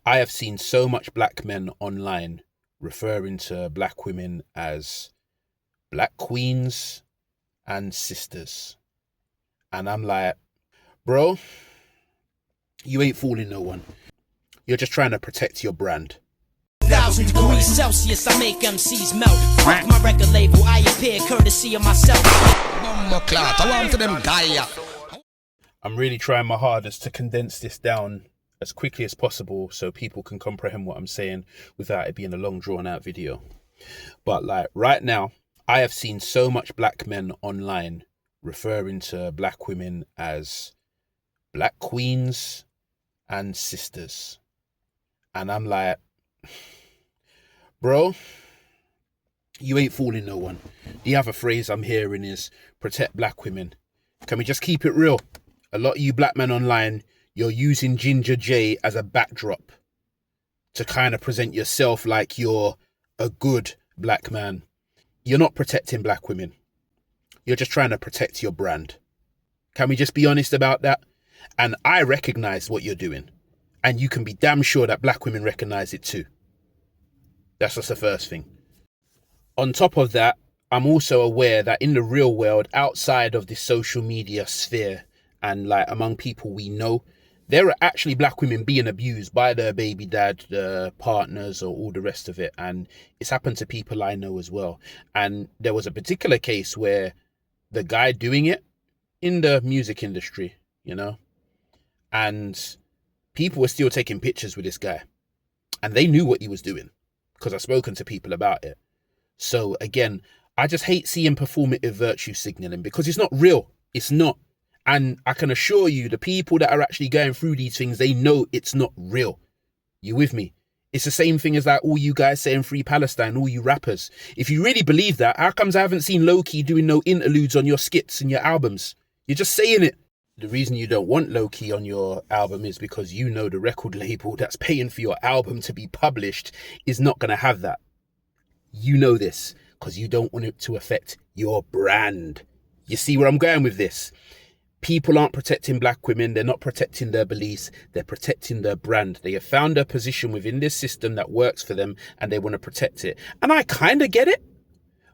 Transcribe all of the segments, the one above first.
I have seen so much black men online referring to black women as black queens and sisters. And I'm like, bro, you ain't fooling no one. You're just trying to protect your brand. 1,000 degrees Celsius, I make MCs melt. Fuck my record label, I appear courtesy of myself. I'm really trying my hardest to condense this down as quickly as possible so people can comprehend what I'm saying without it being a long drawn out video. But like right now, I have seen so much black men online referring to black women as black queens and sisters. And I'm like, bro, you ain't fooling no one. The other phrase I'm hearing is protect black women. Can we just keep it real? A lot of you black men online, you're using GingaJay as a backdrop to kind of present yourself like you're a good black man. You're not protecting black women. You're just trying to protect your brand. Can we just be honest about that? And I recognize what you're doing. And you can be damn sure that black women recognize it too. That's just the first thing. On top of that, I'm also aware that in the real world, outside of the social media sphere and like among people we know, there are actually black women being abused by their baby dad, their partners, or all the rest of it. And it's happened to people I know as well. And there was a particular case where the guy doing it in the music industry, you know, and people were still taking pictures with this guy and they knew what he was doing because I've spoken to people about it. So again, I just hate seeing performative virtue signaling because it's not real. It's not. And I can assure you, the people that are actually going through these things, they know it's not real. You with me? It's the same thing as like all you guys saying Free Palestine, all you rappers. If you really believe that, how comes I haven't seen Low-Key doing no interludes on your skits and your albums? You're just saying it. The reason you don't want Low-Key on your album is because you know the record label that's paying for your album to be published is not going to have that. You know this because you don't want it to affect your brand. You see where I'm going with this? People aren't protecting black women. They're not protecting their beliefs. They're protecting their brand. They have found a position within this system that works for them and they want to protect it. And I kind of get it.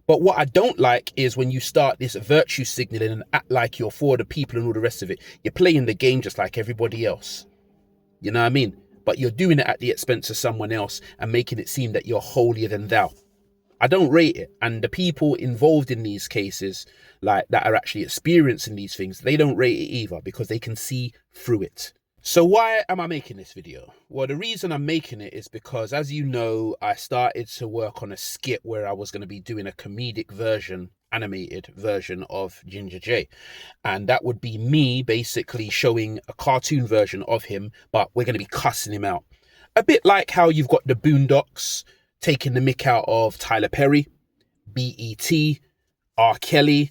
But what I don't like is when you start this virtue signaling and act like you're for the people and all the rest of it. You're playing the game just like everybody else. You know what I mean? But you're doing it at the expense of someone else and making it seem that you're holier than thou. I don't rate it. And the people involved in these cases, like that are actually experiencing these things, they don't rate it either because they can see through it. So why am I making this video? Well, the reason I'm making it is because, as you know, I started to work on a skit where I was going to be doing a comedic version, animated version of GingaJay. And that would be me basically showing a cartoon version of him, but we're going to be cussing him out. A bit like how you've got the Boondocks taking the mick out of Tyler Perry, BET, R. Kelly,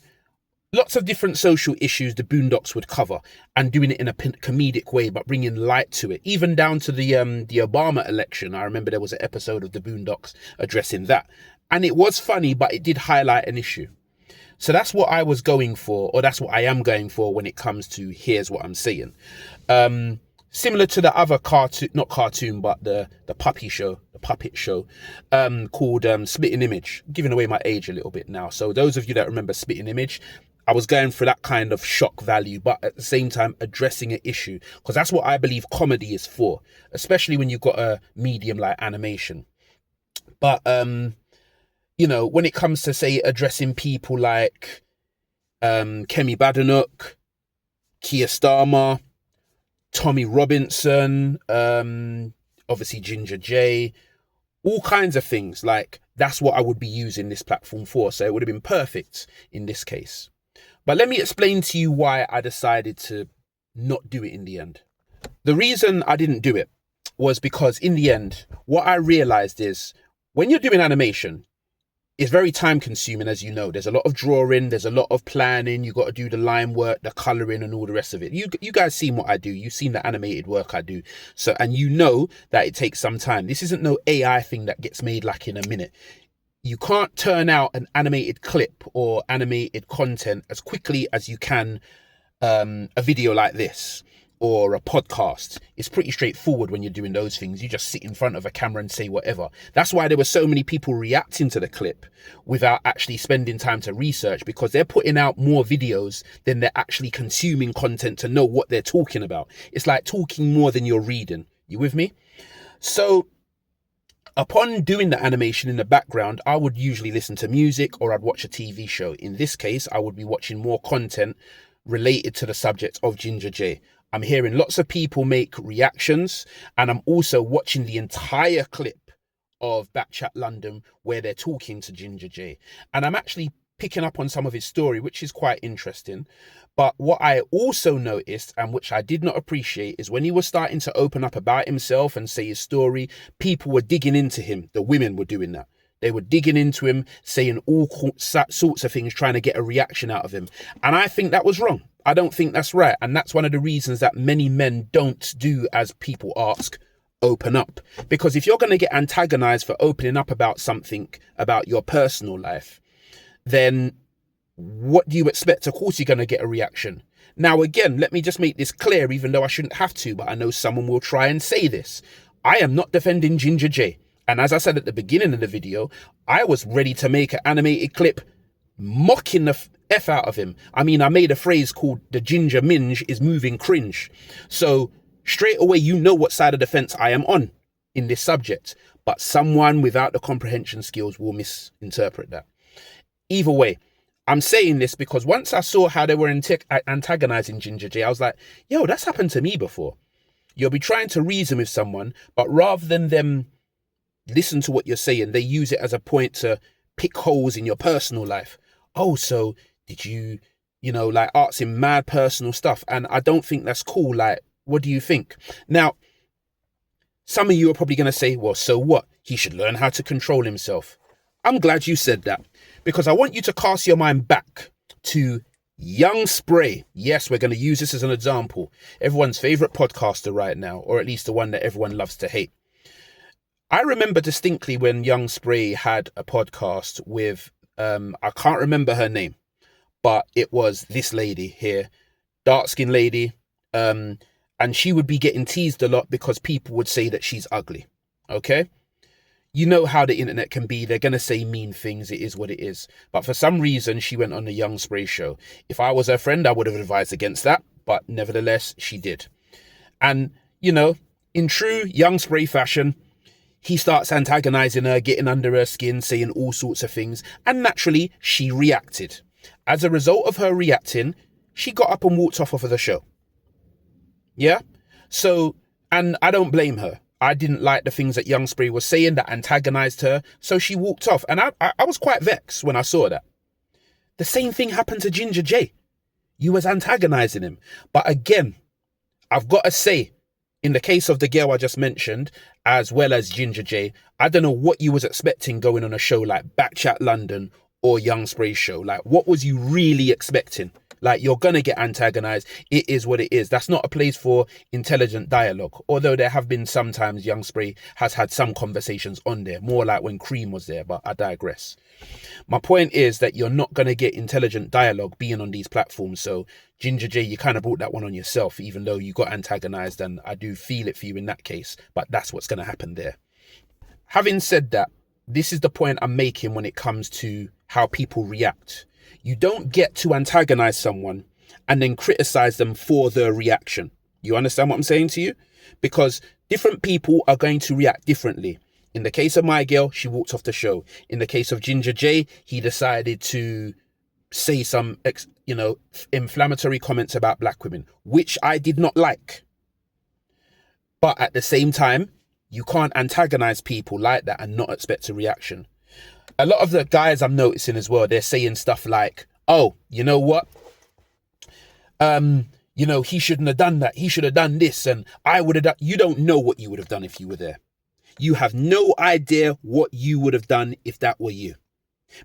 lots of different social issues the Boondocks would cover and doing it in a comedic way, but bringing light to it, even down to the Obama election. I remember there was an episode of the Boondocks addressing that. And it was funny, but it did highlight an issue. So that's what I was going for, or that's what I am going for when it comes to Here's What I'm Saying. Similar to the other cartoon, not cartoon, but the puppet show called Splitting Image. I'm giving away my age a little bit now. So those of you that remember Splitting Image, I was going for that kind of shock value, but at the same time addressing an issue, because that's what I believe comedy is for, especially when you've got a medium like animation. But, you know, when it comes to, say, addressing people like Kemi Badenoch, Keir Starmer, Tommy Robinson, obviously GingaJay, all kinds of things, like that's what I would be using this platform for. So it would have been perfect in this case. But let me explain to you why I decided to not do it in the end. The reason I didn't do it was because in the end, what I realized is when you're doing animation, it's very time consuming, as you know. There's a lot of drawing, there's a lot of planning, you got to do the line work, the colouring and all the rest of it. You guys seen what I do, you've seen the animated work I do. So, and you know that it takes some time. This isn't no AI thing that gets made like in a minute. You can't turn out an animated clip or animated content as quickly as you can a video like this. or a podcast. It's pretty straightforward when you're doing those things. You just sit in front of a camera and say whatever. That's why there were so many people reacting to the clip without actually spending time to research, because they're putting out more videos than they're actually consuming content to know what they're talking about. It's like talking more than you're reading. You with me? So upon doing the animation in the background, I would usually listen to music or I'd watch a TV show. In this case, I would be watching more content related to the subject of GingaJay. I'm hearing lots of people make reactions, and I'm also watching the entire clip of Backchat London where they're talking to GingaJay. And I'm actually picking up on some of his story, which is quite interesting. But what I also noticed, and which I did not appreciate, is when he was starting to open up about himself and say his story, people were digging into him. The women were doing that. They were digging into him, saying all sorts of things, trying to get a reaction out of him. And I think that was wrong. I don't think that's right. And that's one of the reasons that many men don't do as people ask, open up. Because if you're going to get antagonized for opening up about something, about your personal life, then what do you expect? Of course, you're going to get a reaction. Now, again, let me just make this clear, even though I shouldn't have to, but I know someone will try and say this. I am not defending GingaJay. And as I said at the beginning of the video, I was ready to make an animated clip mocking the F out of him. I mean, I made a phrase called the ginger minge is moving cringe. So straight away, you know what side of the fence I am on in this subject. But someone without the comprehension skills will misinterpret that. Either way, I'm saying this because once I saw how they were antagonizing GingaJay, I was like, yo, that's happened to me before. You'll be trying to reason with someone, but rather than them listen to what you're saying, they use it as a point to pick holes in your personal life. Oh, so did you like ask him mad personal stuff? And I don't think that's cool. Like, what do you think? Now, some of you are probably going to say, well, so what? He should learn how to control himself. I'm glad you said that, because I want you to cast your mind back to Young Spray. Yes, we're going to use this as an example. Everyone's favorite podcaster right now, or at least the one that everyone loves to hate. I remember distinctly when Young Spray had a podcast with, I can't remember her name, but it was this lady here, dark-skinned lady, and she would be getting teased a lot because people would say that she's ugly, okay? You know how the internet can be. They're going to say mean things. It is what it is. But for some reason, she went on the Young Spray show. If I was her friend, I would have advised against that, but nevertheless, she did. And, in true Young Spray fashion, he starts antagonizing her, getting under her skin, saying all sorts of things. And naturally, she reacted. As a result of her reacting, she got up and walked off of the show. Yeah? So, and I don't blame her. I didn't like the things that Young Spray was saying that antagonized her. So she walked off. And I was quite vexed when I saw that. The same thing happened to GingaJay. You was antagonizing him. But again, I've got to say, in the case of the girl I just mentioned, as well as GingaJay, I don't know what you was expecting going on a show like Backchat London or Young Spray show. Like, what was you really expecting? Like, you're going to get antagonized. It is what it is. That's not a place for intelligent dialogue. Although there have been sometimes Young Spray has had some conversations on there, more like when Cream was there, but I digress. My point is that you're not going to get intelligent dialogue being on these platforms. So GingaJay, you kind of brought that one on yourself, even though you got antagonized, and I do feel it for you in that case, but that's what's going to happen there. Having said that, this is the point I'm making when it comes to how people react. You don't get to antagonize someone and then criticize them for their reaction. You understand what I'm saying to you? Because different people are going to react differently. In the case of my girl, she walked off the show. In the case of GingaJay, he decided to say some, inflammatory comments about black women, which I did not like. But at the same time, you can't antagonize people like that and not expect a reaction. A lot of the guys I'm noticing as well, they're saying stuff like, oh, you know what? He shouldn't have done that. He should have done this. And I would have done. You don't know what you would have done if you were there. You have no idea what you would have done if that were you.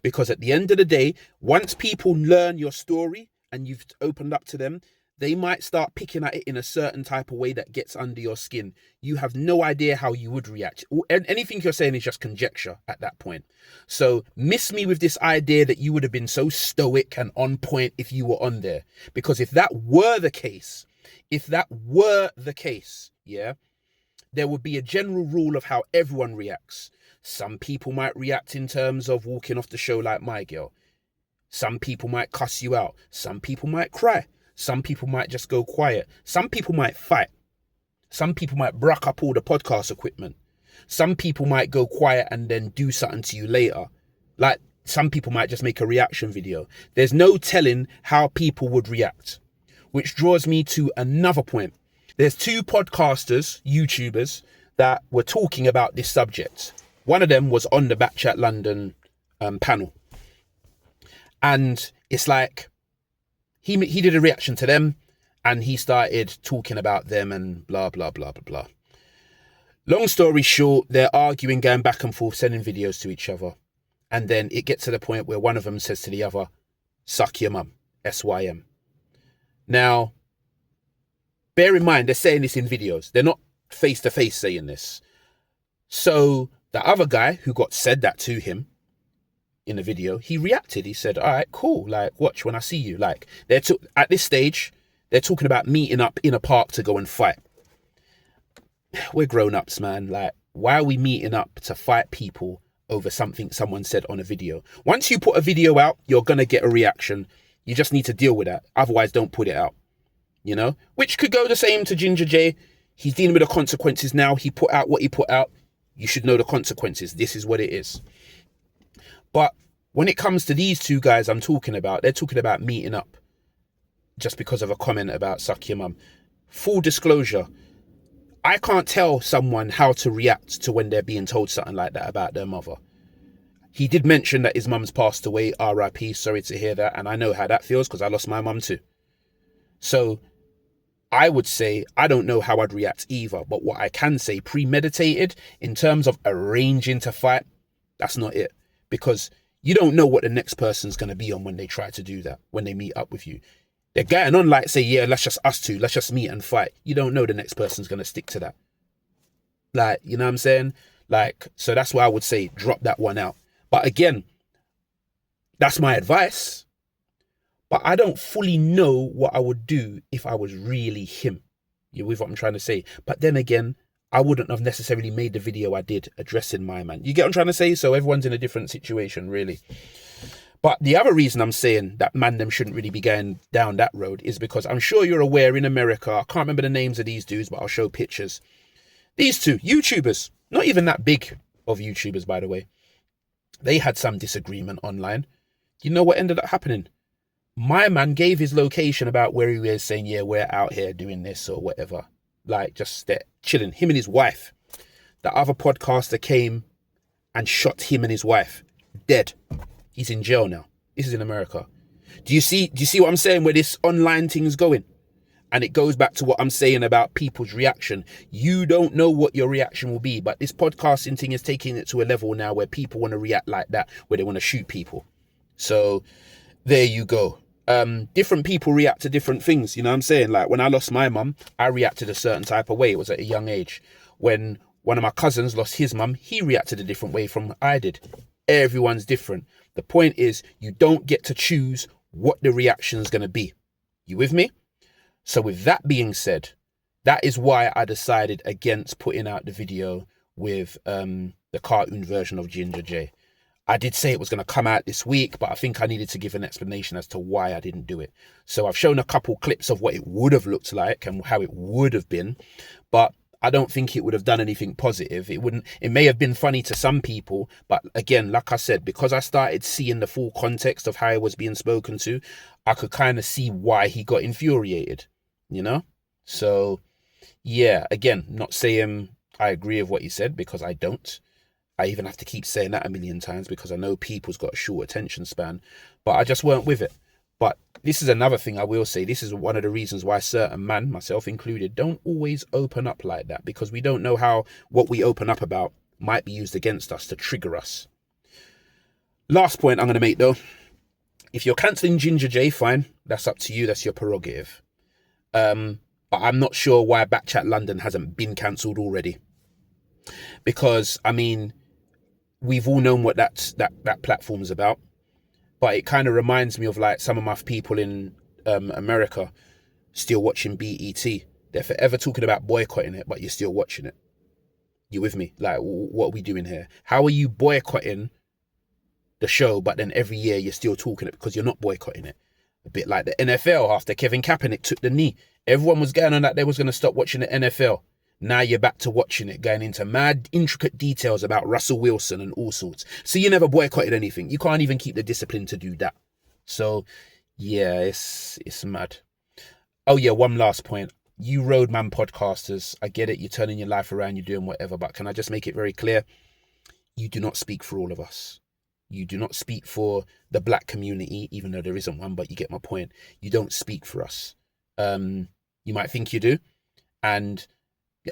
Because at the end of the day, once people learn your story and you've opened up to them, they might start picking at it in a certain type of way that gets under your skin. You have no idea how you would react. Anything you're saying is just conjecture at that point. So miss me with this idea that you would have been so stoic and on point if you were on there. Because if that were the case, If that were the case, yeah, there would be a general rule of how everyone reacts. Some people might react in terms of walking off the show like my girl. Some people might cuss you out. Some people might cry. Some people might just go quiet. Some people might fight. Some people might bruck up all the podcast equipment. Some people might go quiet and then do something to you later. Like, some people might just make a reaction video. There's no telling how people would react. Which draws me to another point. There's two podcasters, YouTubers, that were talking about this subject. One of them was on the Backchat London panel. And it's like, he did a reaction to them and he started talking about them and blah, blah, blah, blah, blah. Long story short, they're arguing, going back and forth, sending videos to each other. And then it gets to the point where one of them says to the other, suck your mum, SYM. Now, bear in mind, they're saying this in videos. They're not face-to-face saying this. So the other guy who got said that to him in the video, he reacted. He said, all right, cool. Like, watch when I see you. Like, at this stage, they're talking about meeting up in a park to go and fight. We're grown-ups, man. Like, why are we meeting up to fight people over something someone said on a video? Once you put a video out, you're going to get a reaction. You just need to deal with that. Otherwise, don't put it out. You know? Which could go the same to GingaJay. He's dealing with the consequences now. He put out what he put out. You should know the consequences. This is what it is. But when it comes to these two guys I'm talking about, they're talking about meeting up just because of a comment about suck your mum. Full disclosure, I can't tell someone how to react to when they're being told something like that about their mother. He did mention that his mum's passed away, RIP, sorry to hear that. And I know how that feels because I lost my mum too. So I would say I don't know how I'd react either. But what I can say, premeditated in terms of arranging to fight, that's not it. Because you don't know what the next person's going to be on when they try to do that, when they meet up with you. They're getting on like, say, yeah, let's just us two, let's just meet and fight. You don't know the next person's going to stick to that. Like, you know what I'm saying? Like, so that's why I would say drop that one out. But again, that's my advice. But I don't fully know what I would do if I was really him. You with what I'm trying to say? But then again, I wouldn't have necessarily made the video I did addressing my man. You get what I'm trying to say? So everyone's in a different situation, really. But the other reason I'm saying that man them shouldn't really be going down that road is because I'm sure you're aware in America, I can't remember the names of these dudes, but I'll show pictures. These two, YouTubers, not even that big of YouTubers, by the way. They had some disagreement online. You know what ended up happening? My man gave his location about where he was, saying, yeah, we're out here doing this or whatever. Like, just chilling. Him and his wife. The other podcaster came and shot him and his wife. Dead. He's in jail now. This is in America. Do you see what I'm saying, where this online thing's going? And it goes back to what I'm saying about people's reaction. You don't know what your reaction will be, but this podcasting thing is taking it to a level now where people want to react like that, where they want to shoot people. So there you go. Different people react to different things. You know what I'm saying? Like when I lost my mum, I reacted a certain type of way. It was at a young age. When one of my cousins lost his mum, he reacted a different way from I did. Everyone's different. The point is, you don't get to choose what the reaction is going to be. You with me? So with that being said, that is why I decided against putting out the video with the cartoon version of GingaJay. I did say it was going to come out this week, but I think I needed to give an explanation as to why I didn't do it. So I've shown a couple clips of what it would have looked like and how it would have been, but I don't think it would have done anything positive. It may have been funny to some people, but again, like I said, because I started seeing the full context of how it was being spoken to, I could kind of see why he got infuriated, you know? So yeah, again, not saying I agree with what he said, because I don't. I even have to keep saying that a million times because I know people's got a short attention span, but I just weren't with it. But this is another thing I will say. This is one of the reasons why certain men, myself included, don't always open up like that, because we don't know how what we open up about might be used against us to trigger us. Last point I'm going to make though. If you're cancelling GingaJay, fine. That's up to you. That's your prerogative. But I'm not sure why Backchat London hasn't been cancelled already. Because, I mean, we've all known what that platform's about. But it kind of reminds me of like some of my people in America. still watching BET. They're forever talking about boycotting it, but you're still watching it. You with me? Like, what are we doing here? How are you boycotting the show, but then every year you're still talking it because you're not boycotting it? A bit like the NFL after Kevin Kaepernick took the knee. Everyone was going on that they was going to stop watching the NFL. Now you're back to watching it, going into mad, intricate details about Russell Wilson and all sorts. So you never boycotted anything. You can't even keep the discipline to do that. So, yeah, it's mad. Oh, yeah, one last point. You roadman podcasters, I get it. You're turning your life around. You're doing whatever. But can I just make it very clear? You do not speak for all of us. You do not speak for the black community, even though there isn't one, but you get my point. You don't speak for us. You might think you do. And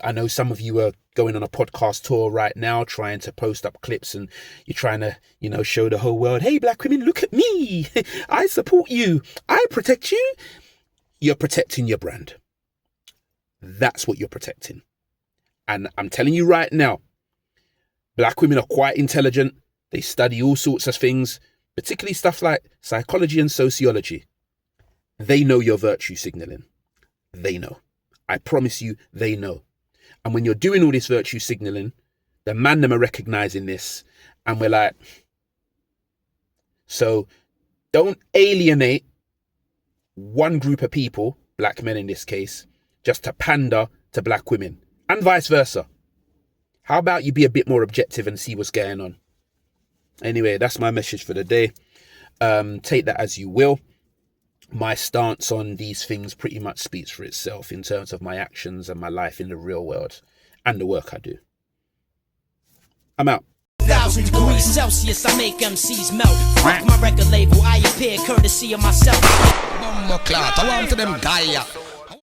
I know some of you are going on a podcast tour right now, trying to post up clips, and you're trying to, show the whole world, hey, black women, look at me. I support you. I protect you. You're protecting your brand. That's what you're protecting. And I'm telling you right now, black women are quite intelligent. They study all sorts of things, particularly stuff like psychology and sociology. They know you're virtue signaling. They know. I promise you, they know. And when you're doing all this virtue signaling, the man them are recognizing this. And we're like, so don't alienate one group of people, black men in this case, just to pander to black women, and vice versa. How about you be a bit more objective and see what's going on? Anyway, that's my message for the day. Take that as you will. My stance on these things pretty much speaks for itself in terms of my actions and my life in the real world and the work I do. I'm out. 1,000 degrees Celsius, I make MCs melt. Fuck my record label, I appear courtesy of myself. Bumbo clot, I want to them die.